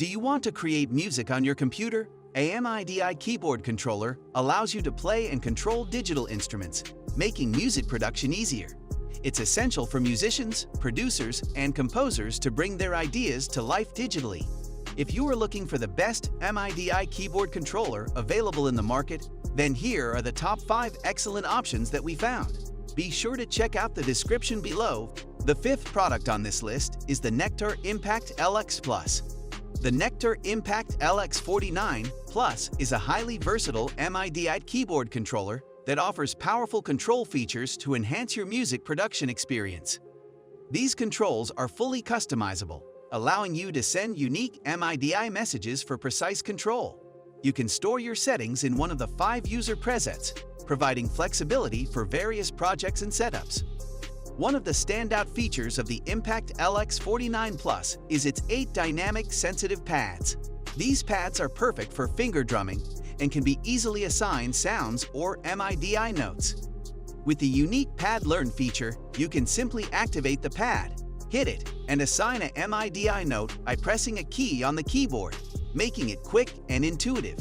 Do you want to create music on your computer? A MIDI Keyboard Controller allows you to play and control digital instruments, making music production easier. It's essential for musicians, producers, and composers to bring their ideas to life digitally. If you are looking for the best MIDI keyboard controller available in the market, then here are the top 5 excellent options that we found. Be sure to check out the description below. The 5th product on this list is the Nektar Impact LX Plus. The Nektar Impact LX 49 Plus is a highly versatile MIDI keyboard controller that offers powerful control features to enhance your music production experience. These controls are fully customizable, allowing you to send unique MIDI messages for precise control. You can store your settings in one of the 5 user presets, providing flexibility for various projects and setups. One of the standout features of the Impact LX 49 Plus is its 8 dynamic sensitive pads. These pads are perfect for finger drumming and can be easily assigned sounds or MIDI notes. With the unique Pad Learn feature, you can simply activate the pad, hit it, and assign a MIDI note by pressing a key on the keyboard, making it quick and intuitive.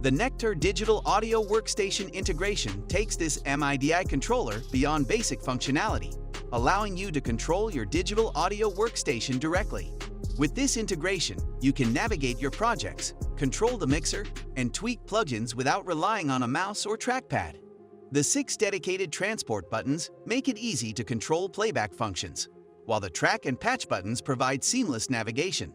The Nektar Digital Audio Workstation integration takes this MIDI controller beyond basic functionality, allowing you to control your digital audio workstation directly. With this integration, you can navigate your projects, control the mixer, and tweak plugins without relying on a mouse or trackpad. The 6 dedicated transport buttons make it easy to control playback functions, while the track and patch buttons provide seamless navigation.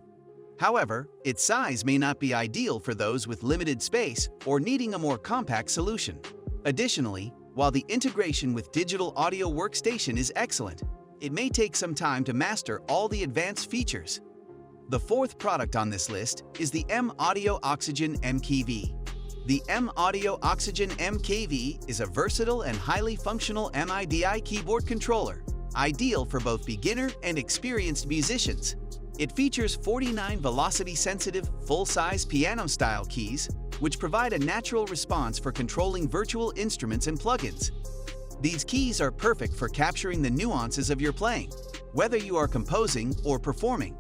However, its size may not be ideal for those with limited space or needing a more compact solution. Additionally, while the integration with Digital Audio Workstation is excellent, it may take some time to master all the advanced features. The 4th product on this list is the M-Audio Oxygen MKV. The M-Audio Oxygen MKV is a versatile and highly functional MIDI keyboard controller, ideal for both beginner and experienced musicians. It features 49 velocity-sensitive, full-size piano-style keys, which provide a natural response for controlling virtual instruments and plugins. These keys are perfect for capturing the nuances of your playing, whether you are composing or performing.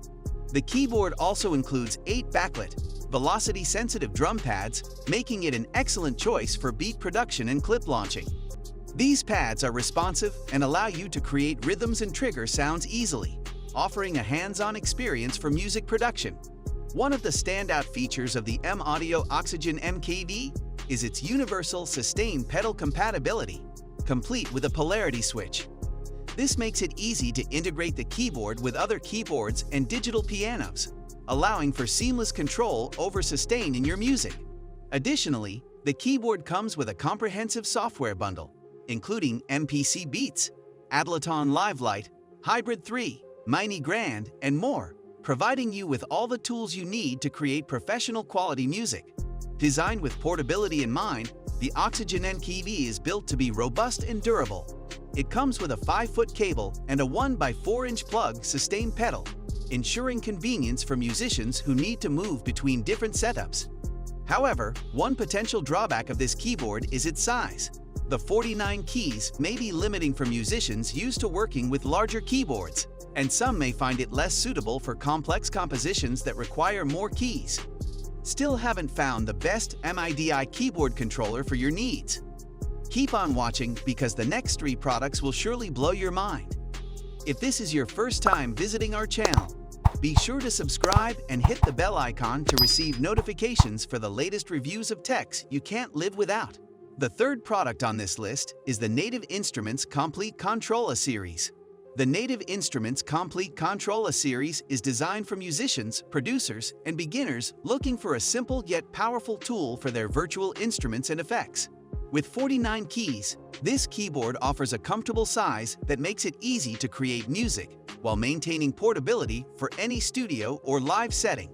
The keyboard also includes 8 backlit, velocity-sensitive drum pads, making it an excellent choice for beat production and clip launching. These pads are responsive and allow you to create rhythms and trigger sounds easily, offering a hands-on experience for music production. One of the standout features of the M-Audio Oxygen MKV is its universal sustain pedal compatibility, complete with a polarity switch. This makes it easy to integrate the keyboard with other keyboards and digital pianos, allowing for seamless control over sustain in your music. Additionally, the keyboard comes with a comprehensive software bundle, including MPC Beats, Ableton Live Lite, Hybrid 3, MIDI Grand, and more, providing you with all the tools you need to create professional quality music. Designed with portability in mind, the Oxygen MKV is built to be robust and durable. It comes with a 5-foot cable and a 1x4-inch plug sustain pedal, ensuring convenience for musicians who need to move between different setups. However, one potential drawback of this keyboard is its size. The 49 keys may be limiting for musicians used to working with larger keyboards, and some may find it less suitable for complex compositions that require more keys. Still haven't found the best MIDI keyboard controller for your needs? Keep on watching because the next 3 products will surely blow your mind. If this is your first time visiting our channel, be sure to subscribe and hit the bell icon to receive notifications for the latest reviews of techs you can't live without. The 3rd product on this list is the Native Instruments Komplete Kontrol series. The Native Instruments Komplete Kontrol series is designed for musicians, producers, and beginners looking for a simple yet powerful tool for their virtual instruments and effects. With 49 keys, this keyboard offers a comfortable size that makes it easy to create music while maintaining portability for any studio or live setting.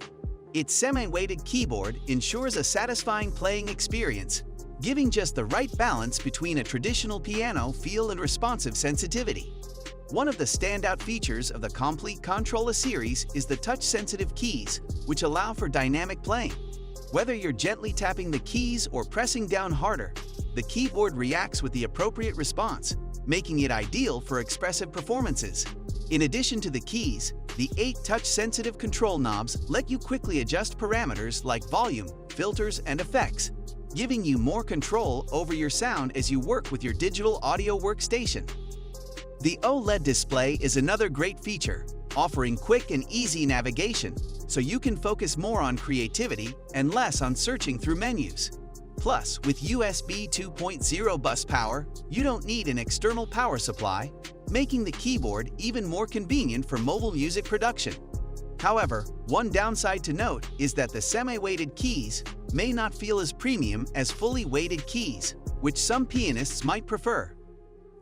Its semi-weighted keyboard ensures a satisfying playing experience, giving just the right balance between a traditional piano feel and responsive sensitivity. One of the standout features of the Komplete Kontrol series is the touch-sensitive keys, which allow for dynamic playing. Whether you're gently tapping the keys or pressing down harder, the keyboard reacts with the appropriate response, making it ideal for expressive performances. In addition to the keys, The 8 touch-sensitive control knobs let you quickly adjust parameters like volume, filters, and effects, giving you more control over your sound as you work with your digital audio workstation. The OLED display is another great feature, offering quick and easy navigation, so you can focus more on creativity and less on searching through menus. Plus, with USB 2.0 bus power, you don't need an external power supply, making the keyboard even more convenient for mobile music production. However, one downside to note is that the semi-weighted keys may not feel as premium as fully weighted keys, which some pianists might prefer.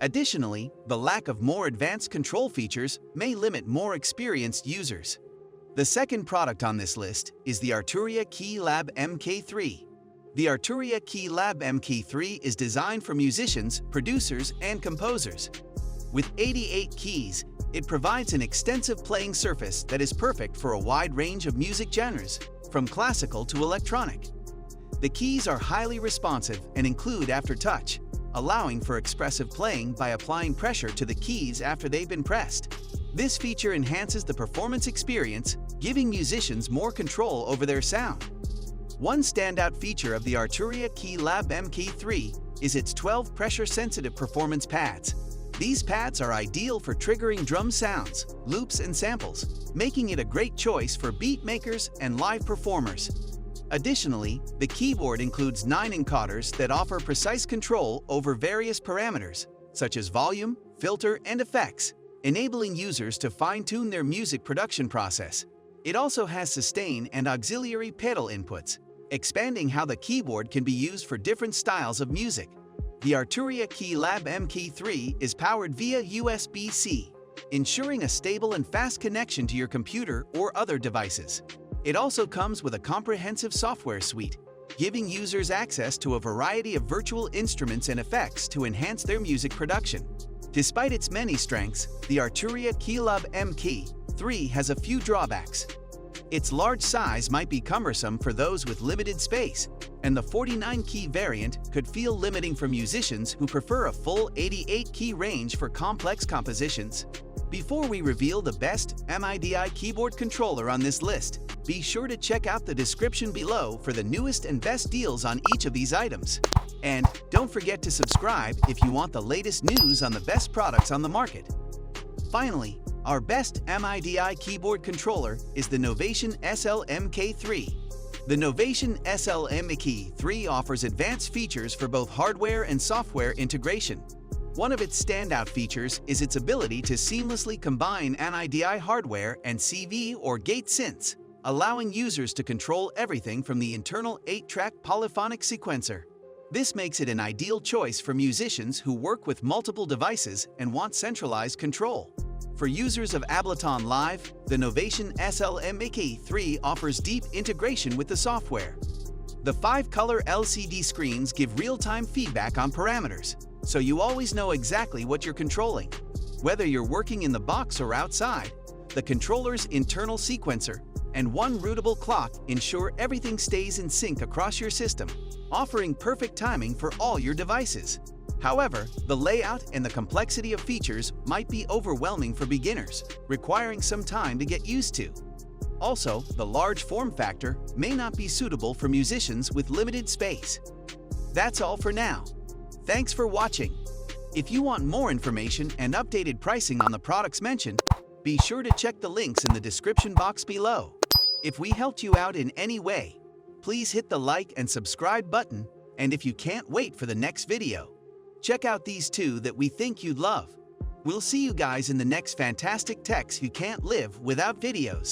Additionally, the lack of more advanced control features may limit more experienced users. The second product on this list is the Arturia KeyLab MK3. The Arturia KeyLab MkIII is designed for musicians, producers, and composers. With 88 keys, it provides an extensive playing surface that is perfect for a wide range of music genres, from classical to electronic. The keys are highly responsive and include aftertouch, allowing for expressive playing by applying pressure to the keys after they've been pressed. This feature enhances the performance experience, giving musicians more control over their sound. One standout feature of the Arturia KeyLab MkIII is its 12 pressure-sensitive performance pads. These pads are ideal for triggering drum sounds, loops, and samples, making it a great choice for beat makers and live performers. Additionally, the keyboard includes 9 encoders that offer precise control over various parameters, such as volume, filter, and effects, enabling users to fine-tune their music production process. It also has sustain and auxiliary pedal inputs, expanding how the keyboard can be used for different styles of music. The Arturia KeyLab MkIII is powered via USB-C, ensuring a stable and fast connection to your computer or other devices. It also comes with a comprehensive software suite, giving users access to a variety of virtual instruments and effects to enhance their music production. Despite its many strengths, the Arturia KeyLab MkIII has a few drawbacks. Its large size might be cumbersome for those with limited space, and the 49-key variant could feel limiting for musicians who prefer a full 88-key range for complex compositions. Before we reveal the best MIDI keyboard controller on this list, be sure to check out the description below for the newest and best deals on each of these items. And don't forget to subscribe if you want the latest news on the best products on the market. Finally, our best MIDI keyboard controller is the Novation SL MkIII. The Novation SL MkIII offers advanced features for both hardware and software integration. One of its standout features is its ability to seamlessly combine MIDI hardware and CV or gate synths, allowing users to control everything from the internal 8-track polyphonic sequencer. This makes it an ideal choice for musicians who work with multiple devices and want centralized control. For users of Ableton Live, the Novation SL MkIII offers deep integration with the software. The 5-color LCD screens give real-time feedback on parameters, so you always know exactly what you're controlling. Whether you're working in the box or outside, the controller's internal sequencer and one routable clock ensure everything stays in sync across your system, offering perfect timing for all your devices. However, the layout and the complexity of features might be overwhelming for beginners, requiring some time to get used to. Also, the large form factor may not be suitable for musicians with limited space. That's all for now. Thanks for watching. If you want more information and updated pricing on the products mentioned, be sure to check the links in the description box below. If we helped you out in any way, please hit the like and subscribe button, and if you can't wait for the next video, check out these 2 that we think you'd love. We'll see you guys in the next fantastic techs who can't live without videos.